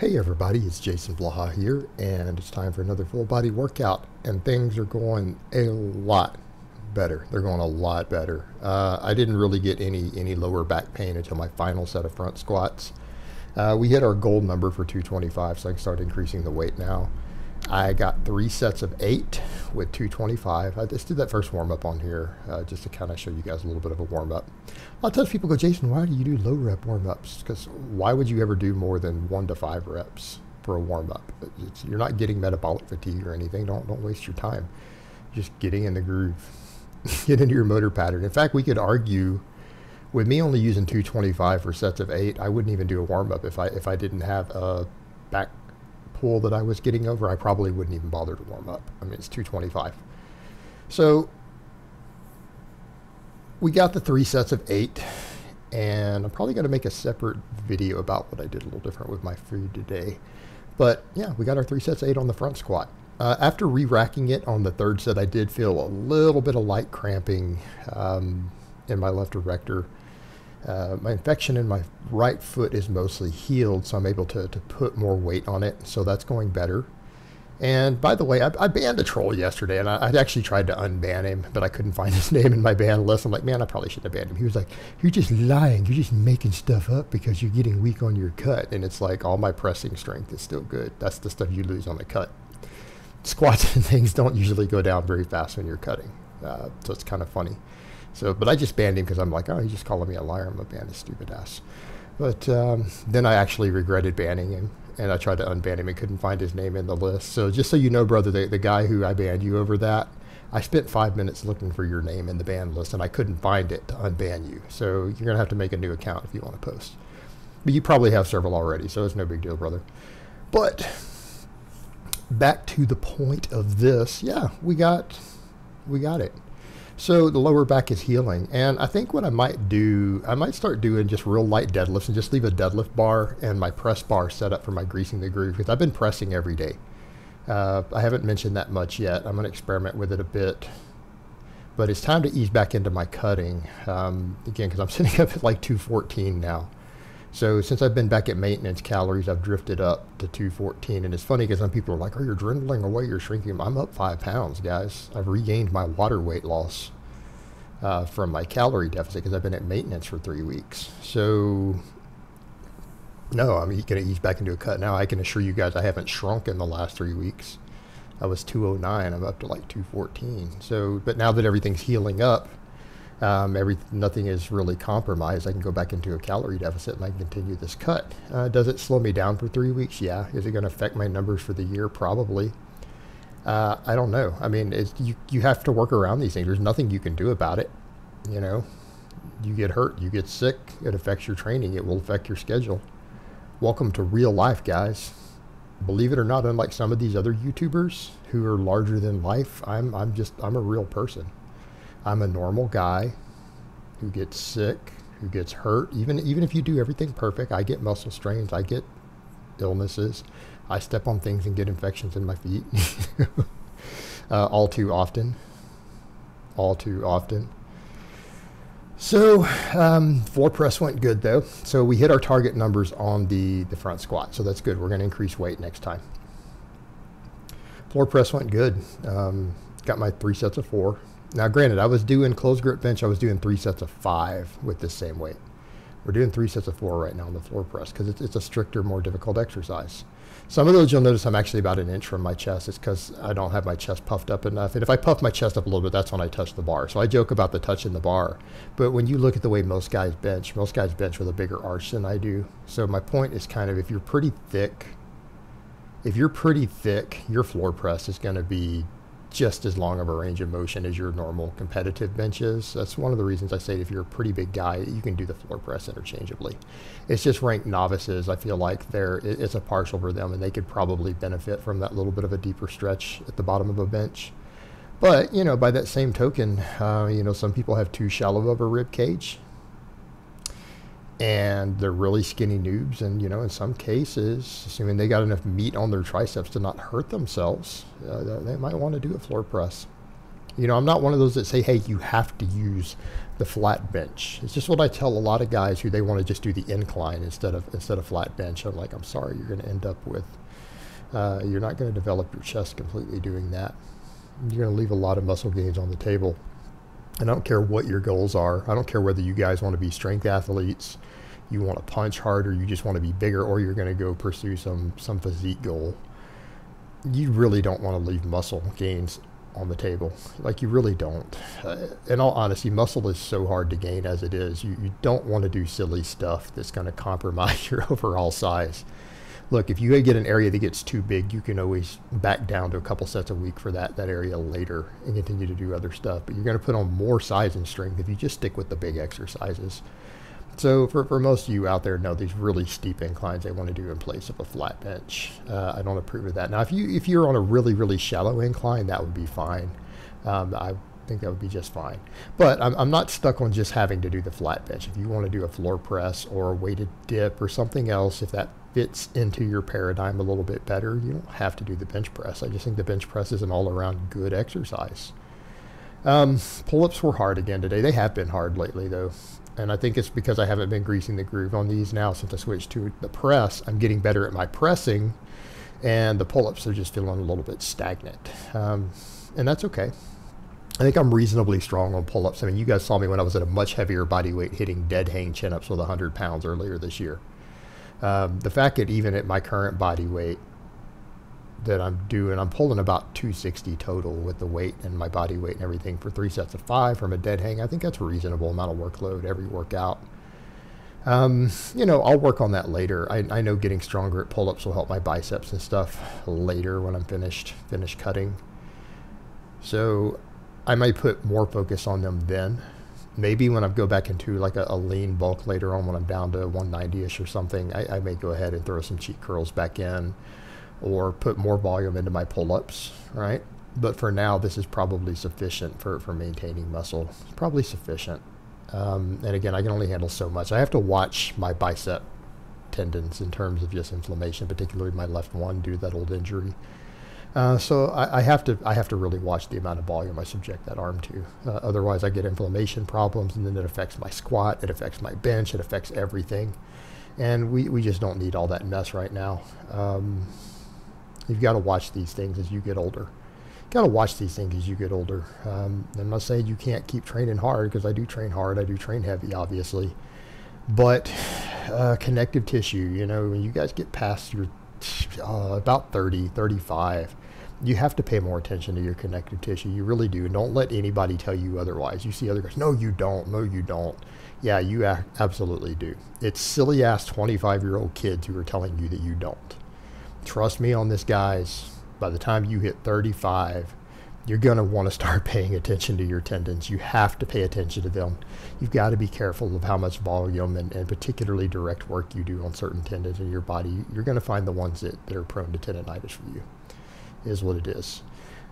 Hey everybody, it's Jason Blaha here, and it's time for another full body workout, and things are going a lot better. They're going a lot better. I didn't really get any lower back pain until my final set of front squats. We hit our goal number for 225, so I can start increasing the weight now. I got 3 sets of 8 with 225. I just did that first warm-up on here just to kind of show you guys a little bit of a warm-up. A lot of times people go, Jason, why do you do low rep warm-ups? Because why would you ever do more than 1 to 5 reps for a warm-up? You're not getting metabolic fatigue or anything. Don't waste your time. Just getting in the groove. Get into your motor pattern. In fact, we could argue with me only using 225 for sets of 8, I wouldn't even do a warm-up if I didn't have a back pull that I was getting over. I probably wouldn't even bother to warm up. I mean, it's 225. So we got the 3 sets of 8, and I'm probably going to make a separate video about what I did a little different with my food today. But yeah, we got our 3 sets of 8 on the front squat. After re-racking it on the 3rd set, I did feel a little bit of light cramping in my left erector. My infection in my right foot is mostly healed, so I'm able to put more weight on it, so that's going better. And by the way, I banned a troll yesterday, and I'd actually tried to unban him, but I couldn't find his name in my ban list. I'm like, man, I probably shouldn't have banned him. He was like, you're just lying. You're just making stuff up because you're getting weak on your cut. And it's like, all my pressing strength is still good. That's the stuff you lose on the cut. Squats and things don't usually go down very fast when you're cutting, so it's kind of funny. So, but I just banned him because I'm like, oh, he's just calling me a liar. I'm going to ban his stupid ass. But then I actually regretted banning him, and I tried to unban him and couldn't find his name in the list. So just so you know, brother, the guy who I banned you over that, I spent 5 minutes looking for your name in the ban list, and I couldn't find it to unban you. So you're going to have to make a new account if you want to post. But you probably have several already, so it's no big deal, brother. But back to the point of this, yeah, we got it. So the lower back is healing, and I think what I might do, I might start doing just real light deadlifts and just leave a deadlift bar and my press bar set up for my greasing the groove, because I've been pressing every day. I haven't mentioned that much yet. I'm going to experiment with it a bit, but it's time to ease back into my cutting again, because I'm sitting up at like 214 now. So since I've been back at maintenance calories, I've drifted up to 214. And it's funny because some people are like, oh, you're dwindling away, you're shrinking. I'm up 5 pounds, guys. I've regained my water weight loss from my calorie deficit because I've been at maintenance for 3 weeks. So no, I'm going to ease back into a cut now. I can assure you guys I haven't shrunk in the last 3 weeks. I was 209. I'm up to like 214. So, but now that everything's healing up, nothing is really compromised, I can go back into a calorie deficit and I can continue this cut. Does it slow me down for 3 weeks? Yeah. Is it going to affect my numbers for the year? Probably. I don't know. I mean, you have to work around these things. There's nothing you can do about it. You know, you get hurt, you get sick, it affects your training, it will affect your schedule. Welcome to real life, guys. Believe it or not, unlike some of these other YouTubers who are larger than life, I'm a real person. I'm a normal guy who gets sick, who gets hurt. Even if you do everything perfect, I get muscle strains, I get illnesses, I step on things and get infections in my feet. All too often. All too often. So floor press went good though. So we hit our target numbers on the front squat. So that's good. We're going to increase weight next time. Floor press went good. Got my 3 sets of 4. Now, granted, I was doing closed grip bench. I was doing 3 sets of 5 with this same weight. We're doing 3 sets of 4 right now on the floor press because it's a stricter, more difficult exercise. Some of those you'll notice I'm actually about an inch from my chest. It's because I don't have my chest puffed up enough. And if I puff my chest up a little bit, that's when I touch the bar. So I joke about the touching the bar. But when you look at the way most guys bench with a bigger arch than I do. So my point is kind of if you're pretty thick, your floor press is going to be just as long of a range of motion as your normal competitive bench is. That's one of the reasons I say if you're a pretty big guy, you can do the floor press interchangeably. It's just ranked novices. I feel like it's a partial for them, and they could probably benefit from that little bit of a deeper stretch at the bottom of a bench. But, you know, by that same token, you know, some people have too shallow of a rib cage, and they're really skinny noobs, and you know, in some cases, assuming they got enough meat on their triceps to not hurt themselves, they might want to do a floor press. You know, I'm not one of those that say, hey, you have to use the flat bench. It's just what I tell a lot of guys who they want to just do the incline instead of flat bench. I'm like, I'm sorry, you're going to end up with, you're not going to develop your chest completely doing that. You're going to leave a lot of muscle gains on the table. And I don't care what your goals are. I don't care whether you guys want to be strength athletes, you want to punch harder, you just want to be bigger, or you're going to go pursue some physique goal. You really don't want to leave muscle gains on the table. Like, you really don't. In all honesty, muscle is so hard to gain as it is. You don't want to do silly stuff that's going to compromise your overall size. Look, if you get an area that gets too big, you can always back down to a couple sets a week for that area later and continue to do other stuff. But you're going to put on more size and strength if you just stick with the big exercises. So for most of you out there, no, these really steep inclines they want to do in place of a flat bench. I don't approve of that. Now, if you're on a really shallow incline, that would be fine. I think that would be just fine. But I'm not stuck on just having to do the flat bench. If you want to do a floor press or a weighted dip or something else, if that fits into your paradigm a little bit better, you don't have to do the bench press. I just think the bench press is an all-around good exercise. Pull-ups were hard again today. They have been hard lately, though. And I think it's because I haven't been greasing the groove on these now since I switched to the press. I'm getting better at my pressing, and the pull-ups are just feeling a little bit stagnant. And that's okay. I think I'm reasonably strong on pull-ups. I mean, you guys saw me when I was at a much heavier body weight hitting dead hang chin-ups with 100 pounds earlier this year. The fact that even at my current body weight that I'm pulling about 260 total with the weight and my body weight and everything for 3 sets of 5 from a dead hang. I think that's a reasonable amount of workload every workout. You know, I'll work on that later. I know getting stronger at pull-ups will help my biceps and stuff later when I'm finished cutting. So I might put more focus on them then. Maybe when I go back into like a lean bulk later on when I'm down to 190-ish or something, I may go ahead and throw some cheat curls back in or put more volume into my pull-ups, right? But for now, this is probably sufficient for maintaining muscle. It's probably sufficient. And again, I can only handle so much. I have to watch my bicep tendons in terms of just inflammation, particularly my left one due to that old injury. So I have to really watch the amount of volume I subject that arm to. Otherwise, I get inflammation problems, and then it affects my squat, it affects my bench, it affects everything. And we just don't need all that mess right now. You've got to watch these things as you get older. I'm not saying you can't keep training hard, because I do train hard. I do train heavy, obviously. But connective tissue, you know, when you guys get past your about 30, 35, you have to pay more attention to your connective tissue. You really do. Don't let anybody tell you otherwise. You see other guys, no, you don't. No, you don't. Yeah, you absolutely do. It's silly ass 25-year-old kids who are telling you that you don't. Trust me on this, guys. By the time you hit 35, you're going to want to start paying attention to your tendons. You have to pay attention to them. You've got to be careful of how much volume and particularly direct work you do on certain tendons in your body. You're going to find the ones that are prone to tendonitis for you, is what it is.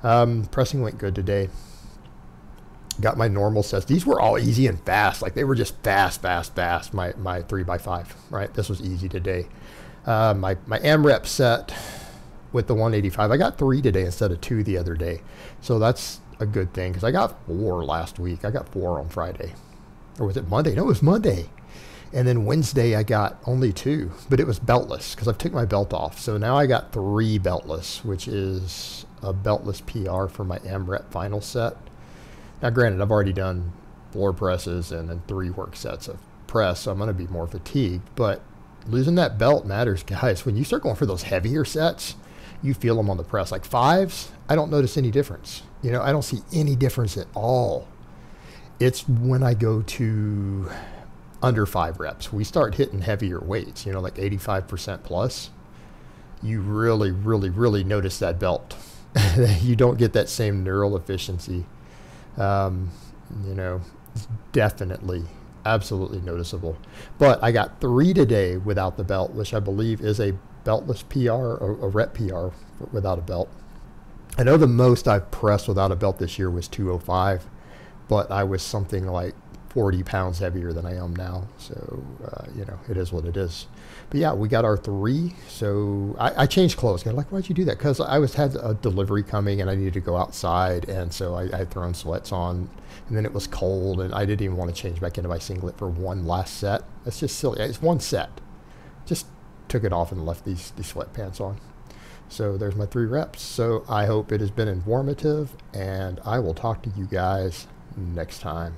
Pressing went good today. Got my normal sets. These were all easy and fast. Like, they were just fast. My 3x5, right? This was easy today. My AMREP set with the 185, I got 3 today instead of 2 the other day. So that's a good thing, because I got 4 last week. I got 4 on Friday. Or was it Monday? No, it was Monday. And then Wednesday I got only 2, but it was beltless because I've took my belt off. So now I got 3 beltless, which is a beltless PR for my AMREP final set. Now granted, I've already done floor presses and then 3 work sets of press, so I'm going to be more fatigued. But losing that belt matters, guys. When you start going for those heavier sets, you feel them on the press. Like 5s, I don't notice any difference. You know, I don't see any difference at all. It's when I go to under 5 reps, we start hitting heavier weights, you know, like 85% plus. You really notice that belt. You don't get that same neural efficiency. You know, it's definitely, absolutely noticeable. But I got 3 today without the belt, which I believe is a beltless PR, or a rep PR without a belt. I know the most I've pressed without a belt this year was 205, but I was something like 40 pounds heavier than I am now. So, you know, it is what it is. But yeah, we got our 3. So I changed clothes. They're like, why'd you do that? Because I had a delivery coming and I needed to go outside. And so I had thrown sweats on. And then it was cold. And I didn't even want to change back into my singlet for one last set. That's just silly. It's one set. Just took it off and left these sweatpants on. So there's my 3 reps. So I hope it has been informative. And I will talk to you guys next time.